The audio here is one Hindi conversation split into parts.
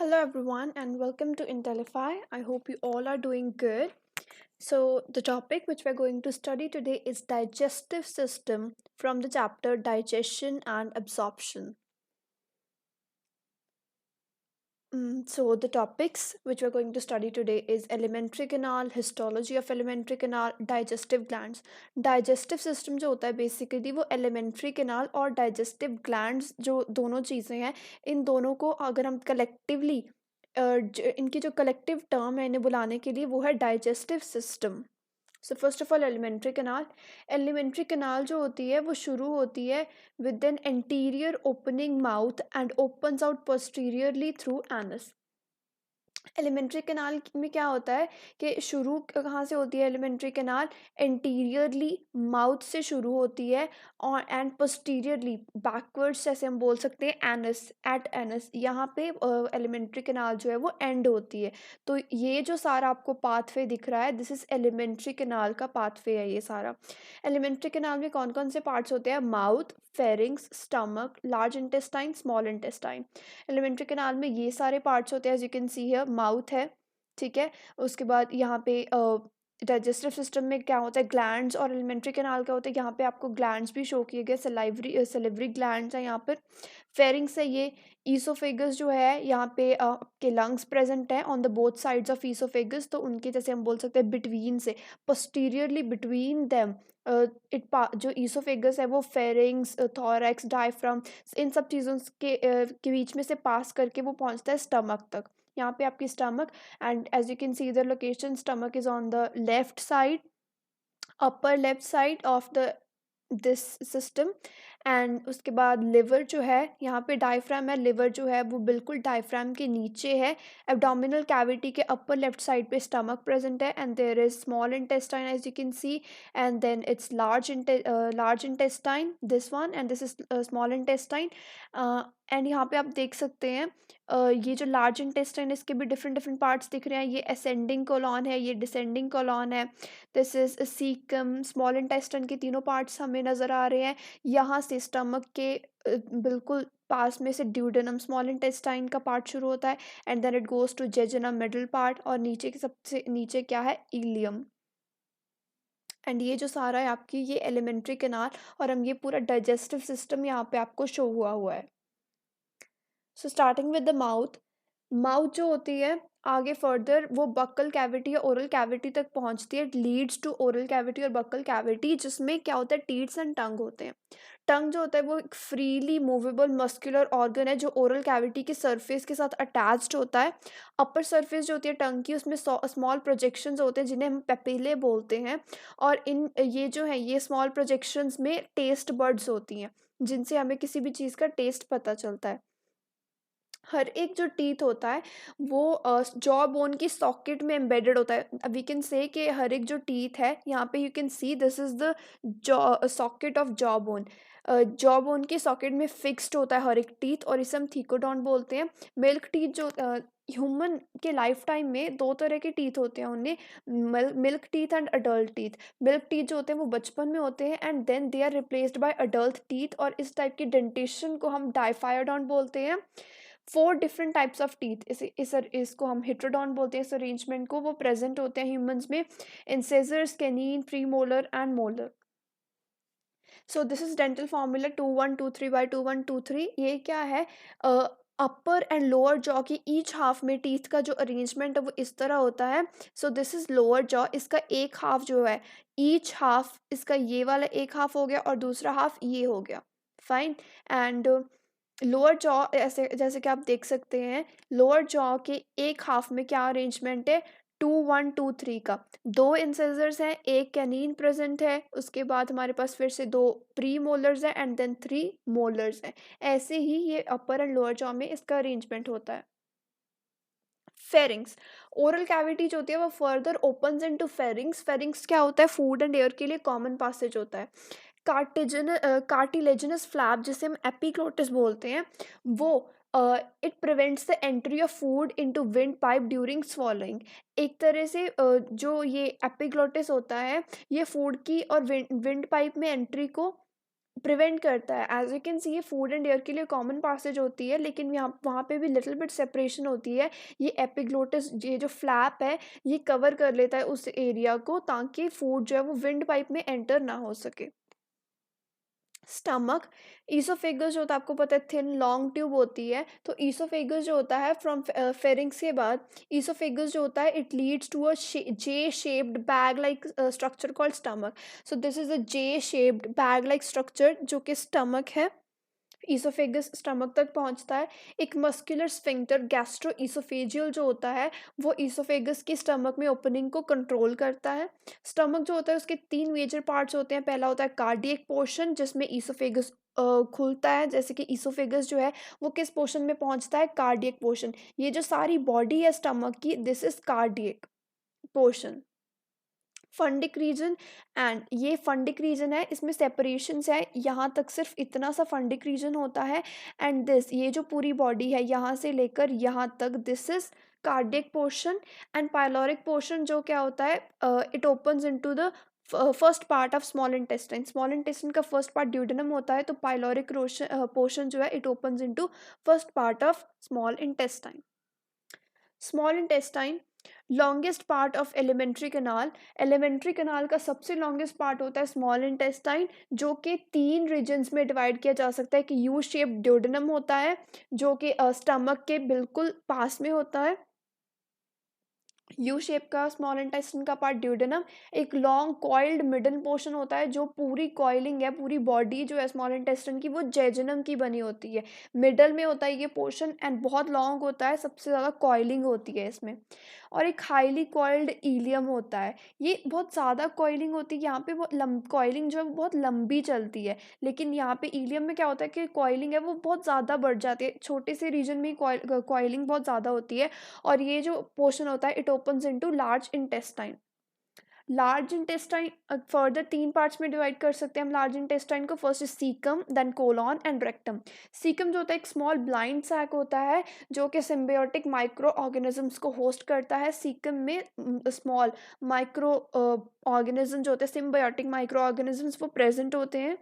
Hello, everyone, and welcome to Intellify. I hope you all are doing good. So, the topic which we're going to study today is digestive system from the chapter Digestion and Absorption. So, the topics which we're going to study today is alimentary canal, histology of alimentary canal, digestive glands. Digestive system जो होता है बेसिकली वो alimentary canal और digestive glands जो दोनों चीज़ें हैं इन दोनों को अगर हम कलेक्टिवली इनकी जो कलेक्टिव टर्म है इन्हें बुलाने के लिए वो है digestive system. So first of all alimentary canal जो होती है वो शुरू होती है with an anterior opening mouth and opens out posteriorly through anus. Alimentary canal में क्या होता है कि शुरू कहाँ से होती है एलिमेंट्री कैनाल एंटीरियरली माउथ से शुरू होती है और एंड पोस्टीरियरली बैकवर्ड्स जैसे हम बोल सकते हैं एनस एट एनस यहाँ पे एलिमेंट्री कैनाल जो है वो एंड होती है. तो ये जो सारा आपको पाथवे दिख रहा है दिस इज एलिमेंट्री कैनाल का पाथवे है ये सारा. एलिमेंट्री कैनाल में कौन कौन से पार्ट्स होते हैं mouth pharynx stomach large intestine small intestine. Alimentary canal में ये सारे पार्ट्स होते हैं as you can see here mouth है ठीक है. उसके बाद यहाँ पे डाइजेस्टिव सिस्टम में क्या होता है ग्लैंड्स और एलिमेंट्री कैनाल क्या होता है यहाँ पे आपको ग्लैंड्स भी शो किए गए सलिवरी ग्लैंड्स हैं यहाँ पर. फेरिंग्स है ये. ईसोफेगस जो है यहाँ पे आपके लंग्स प्रेजेंट हैं on the both sides of oesophagus तो उनके जैसे हम बोल सकते हैं बिटवीन से पोस्टीरियरली बिटवीन देम जो ईसोफेगस है वो फेरिंग्स थोरैक्स डायफ्राम इन सब चीज़ों के बीच में से पास करके वो पहुंचता है स्टमक तक. यहाँ पे आपकी stomach and as you can see the location stomach is on the left side upper left side of the this system. And उसके बाद लिवर जो है यहाँ पे डायफ्राम है लिवर जो है वो बिल्कुल डायफ्राम के नीचे है. एब्डोमिनल कैविटी के अपर लेफ्ट साइड पे स्टमक प्रेजेंट है and there is small intestine as you can see and then it's large intestine this one and this is small intestine. And यहाँ पे आप देख सकते हैं ये जो लार्ज इंटेस्टाइन इसके भी डिफरेंट डिफरेंट पार्ट्स दिख रहे हैं. ये असेंडिंग कोलॉन है ये डिसेंडिंग कोलॉन है. This is caecum small intestine के तीनों पार्ट्स हमें नज़र आ रहे हैं. यहाँ से स्टमक के बिल्कुल पास में से ड्यूडेनम स्मॉल इंटेस्टाइन का पार्ट शुरू होता है and then it goes to jejunum middle part और नीचे के सबसे नीचे क्या है इलियम. एंड ये जो सारा है आपकी ये एलिमेंट्री कैनाल और हम ये पूरा डाइजेस्टिव सिस्टम यहाँ पे आपको शो हुआ हुआ है. So starting with the mouth. Mouth जो होती है आगे फर्दर वो बक्कल कैविटी या ओरल कैविटी तक पहुंचती है. लीड्स टू ओरल कैविटी और बक्कल कैविटी जिसमें क्या होता है टीथ्स एंड टंग होते हैं. टंग जो होता है वो एक फ्रीली मूवेबल मस्कुलर ऑर्गन है जो ओरल कैविटी के सरफेस के साथ अटैच्ड होता है. अपर सरफेस जो होती है टंग की उसमें स्मॉल प्रोजेक्शंस होते हैं जिन्हें हम पेपिले बोलते हैं. और इन ये जो है ये स्मॉल प्रोजेक्शंस में टेस्ट बर्ड्स होती हैं जिनसे हमें किसी भी चीज़ का टेस्ट पता चलता है. हर एक जो टीथ होता है वो जॉ बोन की सॉकेट में एम्बेडेड होता है. वी कैन से कि हर एक जो टीथ है यहाँ पे you can see this is the jaw socket of jaw bone. Jaw bone के सॉकेट में फिक्स्ड होता है हर एक टीथ और इसे हम थीकोडॉन बोलते हैं. मिल्क टीथ जो ह्यूमन के लाइफ टाइम में दो तरह के टीथ होते हैं उन्हें milk teeth and adult teeth. Milk teeth जो होते हैं वो बचपन में होते हैं and then they are replaced by adult teeth और इस टाइप की डेंटेशन को हम डाइफायोडॉन बोलते हैं. 4 डिफरेंट टाइप्स ऑफ टीथ इसको हम हिट्रोडॉन बोलते हैं. इस अरेंजमेंट को वो प्रेजेंट होते हैं ह्यूमंस में incisors canine premolar and molar. So this is dental formula 2123/2123. ये क्या है अपर एंड लोअर जॉ की ईच हाफ में टीथ का जो अरेंजमेंट है वो इस तरह होता है. So this is lower jaw. इसका एक हाफ जो है ईच हाफ इसका ये वाला एक हाफ हो गया और दूसरा हाफ ये हो गया. फाइन. एंड लोअर जॉ ऐसे जैसे कि आप देख सकते हैं लोअर जॉ के एक हाफ में क्या अरेंजमेंट है 2123 का. 2 इंसेजर्स हैं एक कैनीन प्रेजेंट है उसके बाद हमारे पास फिर से 2 प्री मोलर्स हैं एंड देन 3 मोलर्स हैं. ऐसे ही ये अपर एंड लोअर जॉ में इसका अरेंजमेंट होता है. फेरिंग्स. ओरल कैविटी जो होती है वो further opens into pharynx. Pharynx क्या होता है फूड एंड एयर के लिए कॉमन पासेज होता है. कार्टिलेजिनस फ्लैप जिसे हम एपिग्लोटिस बोलते हैं वो it prevents the entry of food into wind pipe during swallowing. एक तरह से जो ये एपिग्लोटिस होता है ये फूड की और विंड पाइप में एंट्री को प्रिवेंट करता है। एज यू कैन सी ये फूड एंड एयर के लिए कॉमन पासेज होती है, लेकिन यहाँ वहाँ पे भी लिटिल बिट सेपरेशन होती है। ये एपिग्लोटिस, ये जो फ्लैप है, ये कवर कर लेता है उस एरिया को, ताकि फूड जो है वो विंड पाइप में एंटर ना हो सके। स्टमक, ईसोफेगस जो होता है आपको पता है थिन लॉन्ग ट्यूब होती है, तो ईसोफेगस जो होता है फ्रॉम फेरिंग्स के बाद ईसोफेगस जो होता है it leads to a J shaped bag like structure called stomach. So this is a J shaped bag like structure जो कि स्टमक है। ईसोफेगस स्टमक तक पहुंचता है। एक मस्कुलर स्फिंक्टर गैस्ट्रो ईसोफेजियल जो होता है वो ईसोफेगस की स्टमक में ओपनिंग को कंट्रोल करता है। स्टमक जो होता है उसके तीन मेजर पार्ट्स होते हैं। पहला होता है कार्डियक पोर्शन जिसमें ईसोफेगस खुलता है, जैसे कि ईसोफेगस जो है वो किस पोर्शन में पहुंचता है, कार्डियक पोर्शन। ये जो सारी बॉडी है स्टमक की, this is cardiac portion. Fundic region, and ये फंडिक रीजन है, इसमें सेपरेशंस है, यहाँ तक सिर्फ इतना सा फंडिक रीजन होता है। एंड दिस, ये जो पूरी बॉडी है यहाँ से लेकर यहाँ तक, this is cardiac portion. And pyloric portion जो क्या होता है, it opens into the first part of small intestine. Small intestine का फर्स्ट पार्ट ड्यूडेनम होता है, तो पाइलोरिक पोर्शन जो है it opens into first part of small intestine. Small intestine, longest part of alimentary kanal. Elementary कनाल का सबसे लॉन्गेस्ट पार्ट होता है स्मॉल इंटेस्टाइन, जो कि तीन रीजन्स में डिवाइड किया जा सकता है कि यू शेप ड्यूडेनम होता है जो कि स्टमक के बिल्कुल पास में होता है। यू शेप का स्मॉल इंटेस्टाइन का पार्ट ड्यूडेनम। एक लॉन्ग कॉइल्ड मिडल पोर्शन होता है, जो पूरी कॉइलिंग है, पूरी बॉडी जो है स्मॉल इंटेस्टाइन की वो जेजुनम की बनी होती है। मिडल में होता है ये पोर्शन एंड बहुत लॉन्ग होता है, सबसे ज़्यादा कॉइलिंग होती है इसमें। और एक हाईली कॉइल्ड इलियम होता है, ये बहुत ज़्यादा कॉइलिंग होती है, यहाँ पे वो कॉइलिंग जो है वो बहुत लंबी चलती है। लेकिन यहाँ पे इलियम में क्या होता है कि कॉइलिंग है वो बहुत ज़्यादा बढ़ जाती है, छोटे से रीजन में कॉइलिंग बहुत ज़्यादा होती है। और ये जो पोर्शन होता है it opens into large intestine. Large intestine further तीन पार्ट्स में डिवाइड कर सकते हैं हम लार्ज इंटेस्टाइन को। First is caecum, then colon and rectum. Caecum जो होता है एक स्मॉल ब्लाइंड सैक होता है जो कि सिम्बायोटिक माइक्रो ऑर्गेनिजम्स को होस्ट करता है। सीकम में स्मॉल माइक्रो ऑर्गेनिज्म जो होते हैं, सिम्बायोटिक माइक्रो ऑर्गेनिजम्स, वो प्रेजेंट होते हैं।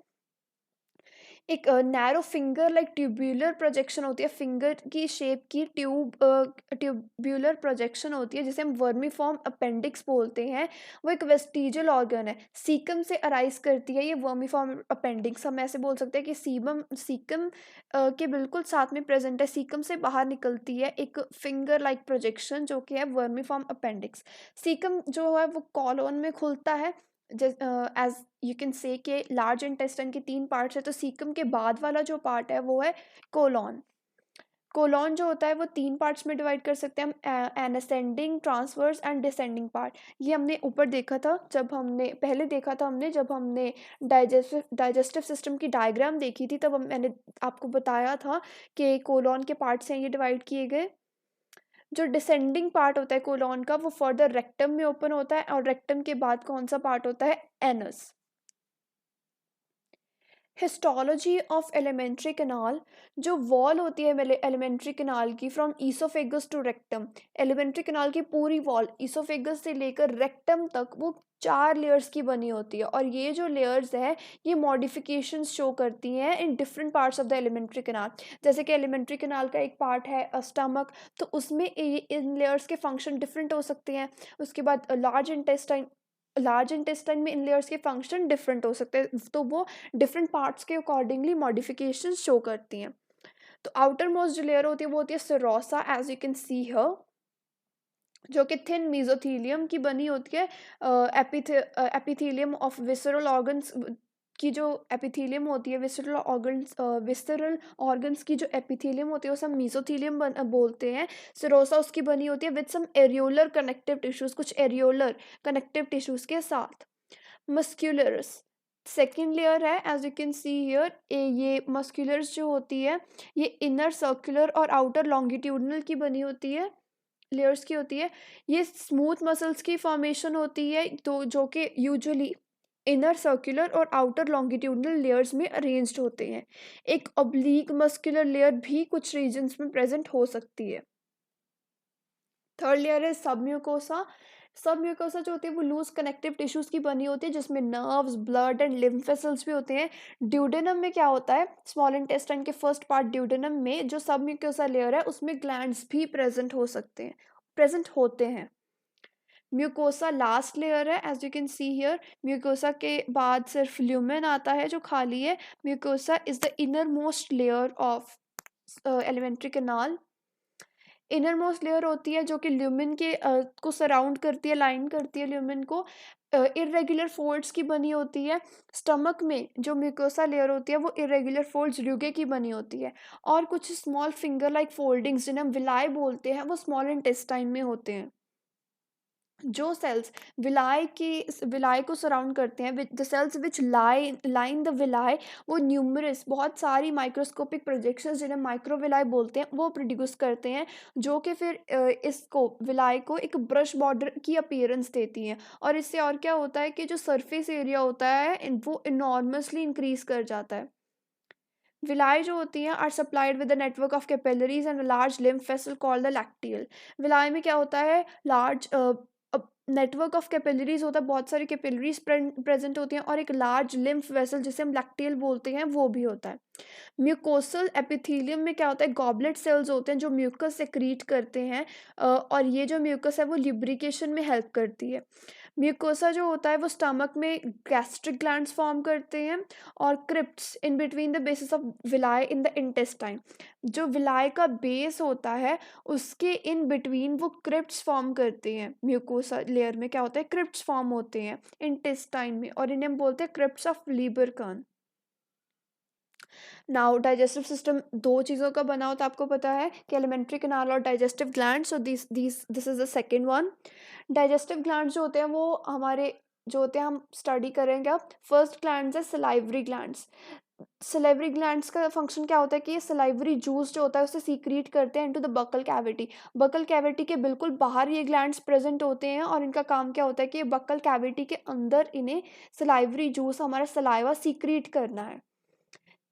एक narrow finger like tubular projection होती है, फिंगर की शेप की ट्यूब्यूलर प्रोजेक्शन होती है जिसे हम वर्मीफॉर्म अपेंडिक्स बोलते हैं। वो एक वेस्टिजियल ऑर्गन है, सीकम से अराइज करती है ये वर्मीफॉर्म अपेंडिक्स। हम ऐसे बोल सकते हैं कि सीकम के बिल्कुल साथ में प्रेजेंट है, सीकम से बाहर निकलती है एक फिंगर लाइक प्रोजेक्शन जो कि है वर्मीफॉर्म अपेंडिक्स। सीकम जो है वो कॉलोन में खुलता है। एज यू कैन से कि लार्ज इंटेस्टाइन के तीन पार्ट्स है, तो सीकम के बाद वाला जो पार्ट है वो है कोलॉन। कोलॉन जो होता है वो तीन पार्ट्स में डिवाइड कर सकते हैं हम, N ascending, transverse and descending part. ये हमने ऊपर देखा था जब हमने पहले देखा था हमने जब हमने डाइजेस्टिव सिस्टम की डायग्राम देखी थी, तब मैंने आपको बताया था कि कोलॉन के पार्ट्स हैं ये डिवाइड किए गए। जो डिसेंडिंग पार्ट होता है कोलॉन का वो फर्दर रेक्टम में ओपन होता है, और रेक्टम के बाद कौन सा पार्ट होता है, anus. Histology of alimentary canal, जो वॉल होती है एलिमेंट्री कनाल की from oesophagus to rectum. Alimentary canal की पूरी वॉल ईसोफेगस से लेकर रेक्टम तक वो 4 लेयर्स की बनी होती है, और ये जो लेयर्स है ये मॉडिफिकेशंस शो करती हैं in different parts of the elementary कनाल। जैसे कि एलिमेंट्री कनाल का एक पार्ट है स्टमक, तो उसमें इन लेयर्स के फंक्शन डिफरेंट हो सकते हैं। उसके बाद लार्ज इंटेस्टाइन में इन लेयर्स के फंक्शन डिफरेंट हो सकते हैं, तो वो डिफरेंट पार्ट्स के अकॉर्डिंगली मॉडिफिकेशन शो करती हैं। तो आउटर मोस्ट जो लेयर होती है वो होती है serosa, as you can see here, जो कि थिन मेसोथीलियम की बनी होती है। एपिथेलियम ऑफ विसरल ऑर्गन्स की जो एपिथेलियम होती है, विसरल ऑर्गन्स की जो एपिथेलियम होती है उसे हम मेसोथीलियम बोलते हैं। सिरोसा उसकी बनी होती है with some areolar connective tissues, कुछ एरियोलर कनेक्टिव टिश्यूज के साथ। मस्क्यूलरस सेकेंड लेयर है, as you can see here. ये मस्क्यूलर्स जो होती है ये इनर सर्कुलर और आउटर लॉन्गिट्यूडनल की बनी होती है, लेयर्स की होती है। ये स्मूथ मसल्स की फॉर्मेशन होती है, तो जो कि यूजुअली इनर सर्कुलर और आउटर लॉन्गिट्यूडनल लेयर्स में अरेंज्ड होते हैं। एक ऑब्लीक मस्कुलर लेयर भी कुछ रीजन्स में प्रेजेंट हो सकती है। थर्ड लेयर है सबम्यूकोसा। सब म्यूकोसा जो होती है वो लूज कनेक्टिव टिश्यूज की बनी होती है जिसमें nerves, blood and lymph vessels भी होते हैं। ड्यूडेनम में क्या होता है, स्मॉल इंटेस्टाइन के फर्स्ट पार्ट ड्यूडेनम में जो सब म्यूकोसा लेयर है उसमें ग्लैंड्स भी प्रेजेंट होते हैं। म्यूकोसा लास्ट लेयर है, as you can see here. Mucosa के बाद सिर्फ ल्यूमेन आता है जो खाली है। Mucosa is the innermost layer of alimentary canal. Innermost layer होती है जो कि ल्यूमेन के को सराउंड करती है, लाइन करती है ल्यूमेन को। इरेगुलर फोल्ड्स की बनी होती है। स्टमक में जो म्यूकोसा लेयर होती है वो इरेगुलर फोल्ड्स र्यूगे की बनी होती है। और कुछ स्मॉल फिंगर लाइक फोल्डिंग्स जिन्हें हम विलाई बोलते हैं वो स्मॉल इंटेस्टाइन में होते हैं। जो सेल्स विलाई को सराउंड करते हैं, the cells which line the villi, वो न्यूमरस बहुत सारी माइक्रोस्कोपिक प्रोजेक्शंस जिन्हें माइक्रोविलाई बोलते हैं वो प्रोड्यूस करते हैं, जो कि फिर इसको विलाई को एक ब्रश बॉर्डर की अपीयरेंस देती हैं। और इससे और क्या होता है कि जो सरफेस एरिया होता है वो इनॉर्मसली इंक्रीज कर जाता है। विलाई जो होती हैं are supplied with the network of capillaries and large lymph vessel called the lacteal. Villi में क्या होता है, लार्ज नेटवर्क ऑफ कैपिलरीज होता है, बहुत सारी कैपिलरीज प्रेजेंट होती हैं और एक लार्ज लिम्फ वेसल जिसे हम लैक्टियल बोलते हैं वो भी होता है। म्यूकोसल एपिथेलियम में क्या होता है, गॉबलेट सेल्स होते हैं जो म्यूकस सेक्रीट करते हैं, और ये जो म्यूकस है वो लिब्रिकेशन में हेल्प करती है। म्यूकोसा जो होता है वो स्टमक में गैस्ट्रिक ग्लैंड्स फॉर्म करते हैं और crypts in between the basis of villi in the intestine. जो विलाई का बेस होता है उसके इन बिटवीन वो क्रिप्ट्स फॉर्म करते हैं। म्यूकोसा लेयर में क्या होता है, क्रिप्ट्स फॉर्म होते हैं इंटेस्टाइन में और इन्हें हम बोलते हैं crypts of Lieberkuhn. Now digestive system दो चीज़ों का बना होता है, आपको पता है कि एलिमेंट्री कैनाल और digestive gland. So this is the second one. Digestive gland जो होते हैं वो हमारे जो होते हैं हम स्टडी करेंगे अब। फर्स्ट ग्लैंड्स है सलाइवरी ग्लैंड्स। सलाइवरी ग्लैंड्स का फंक्शन क्या होता है कि ये सलाइवरी जूस जो होता है उसे सीक्रेट करते हैं into the buccal cavity. Buccal cavity के बिल्कुल बाहर ये ग्लैंड्स प्रेजेंट होते हैं और इनका काम क्या होता है कि ये बकल कैविटी के अंदर इन्हें सलाइवरी जूस, हमारा सलाइवा सीक्रेट करना है।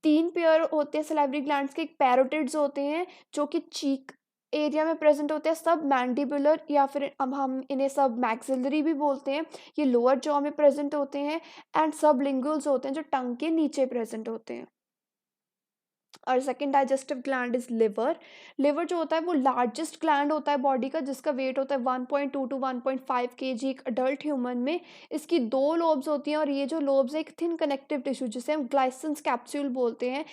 तीन पेयर होते हैं सलाइवरी ग्लैंड्स के। एक पैरोटिड्स होते हैं जो कि चीक एरिया में प्रेजेंट होते हैं, सब मैंडिबुलर या फिर अब हम इन्हें सब मैक्सिलरी भी बोलते हैं, ये लोअर जॉ में प्रेजेंट होते हैं। एंड सब लिंगुअल्स होते हैं जो टंग के नीचे प्रेजेंट होते हैं। और second digestive gland is liver. Liver जो होता है वो लार्जेस्ट ग्लैंड होता है बॉडी का, जिसका वेट होता है 1.2 to 1.5 kg एक अडल्ट ह्यूमन में। इसकी दो लोब्स होती हैं और ये जो लोब्स है एक थिन कनेक्टिव टिश्यू जिसे हम ग्लाइसेंस कैप्सूल बोलते हैं,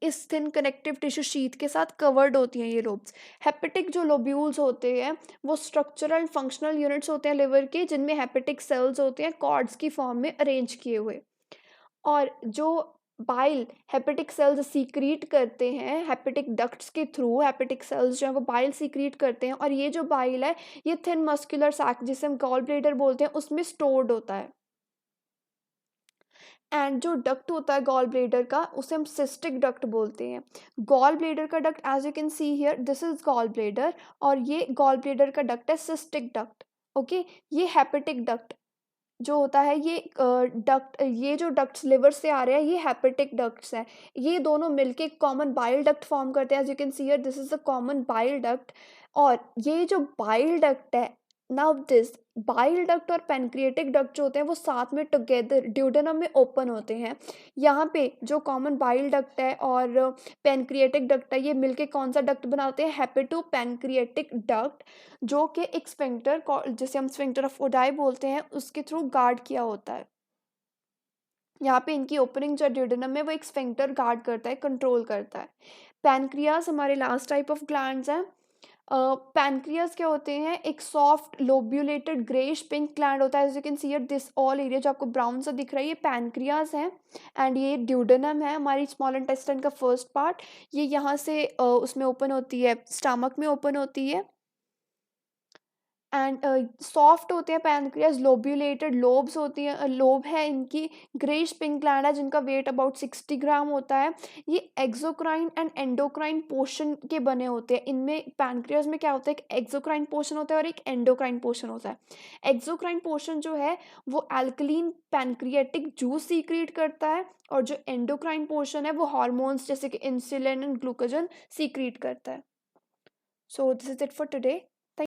इस थिन कनेक्टिव टिश्यू शीथ के साथ कवर्ड होती हैं ये लोब्स। हेपेटिक जो लोब्यूल्स होते हैं वो स्ट्रक्चरल फंक्शनल यूनिट्स होते हैं लिवर के, जिनमें हेपेटिक सेल्स होते हैं कॉर्ड्स की फॉर्म में अरेंज किए हुए। और जो बाइल हेपेटिक सेल्स सीक्रीट करते हैं हेपेटिक डक्ट्स के थ्रू, हेपेटिक सेल्स जो है वो बाइल सीक्रीट करते हैं और ये जो बाइल है ये थिन मस्कुलर सैक जिसे हम गॉल ब्लैडर बोलते हैं उसमें स्टोर्ड होता है। एंड जो डक्ट होता है गॉल ब्लैडर का उसे हम सिस्टिक डक्ट बोलते हैं। गॉल ब्लैडर का duct as you can see here this is gall bladder और ये गॉल ब्लैडर का डक्ट है सिस्टिक डक्ट। ओके, ये हेपेटिक डक्ट जो होता है ये डक्ट, ये जो डक्ट्स लिवर से आ रहे हैं ये हेपेटिक डक्ट्स हैं। ये दोनों मिलके कॉमन बाइल डक्ट फॉर्म करते हैं, as you can see here this is the common bile duct. और ये जो बाइल डक्ट है, नाउ दिस बाइल डक्ट और पैनक्रिएटिक डक्ट जो होते हैं वो साथ में टुगेदर ड्यूडेनम में ओपन होते हैं। यहाँ पे जो कॉमन बाइल डक्ट है और पैनक्रिएटिक डक्ट है ये मिलके कौन सा डक्ट बनाते हैं, हेपेटो पैनक्रिएटिक डक्ट, जो कि एक स्फिंक्टर जिसे हम स्फिंक्टर ऑफ ओडाई बोलते हैं उसके थ्रू गार्ड किया होता है। यहाँ पे इनकी ओपनिंग जो ड्यूडेनम में वो एक स्फिंक्टर गार्ड करता है, कंट्रोल करता है। पैनक्रियास हमारे लास्ट टाइप ऑफ ग्लैंड्स हैं। पैनक्रियास क्या होते हैं, एक soft lobulated greyish pink gland होता है, as you can see here this all area जो आपको ब्राउन सा दिख रहा है ये पैनक्रियास है। एंड ये ड्यूडेनम है हमारी स्मॉल इंटेस्टाइन का फर्स्ट पार्ट, ये यहाँ से उसमें ओपन होती है, स्टमक में ओपन होती है। एंड सॉफ्ट होते हैं पैनक्रियास, लोब्यूलेटेड लोब्स होती हैं, लोब है इनकी, ग्रेइश पिंक ग्लैंड है जिनका वेट अबाउट 60 ग्राम होता है। ये एक्सोक्राइन एंड एंडोक्राइन पोर्शन के बने होते हैं। इनमें पैनक्रियास में क्या होता है, एक एक्सोक्राइन पोर्शन होता है और एक एंडोक्राइन पोर्शन होता है। एक्सोक्राइन पोर्शन जो है वो एल्कलीन पैनक्रियाटिक जूस सीक्रेट करता है और जो एंडोक्राइन पोर्शन है वो हार्मोन्स जैसे कि इंसुलिन एंड ग्लूकोजन सीक्रेट करता है। So this is it for today.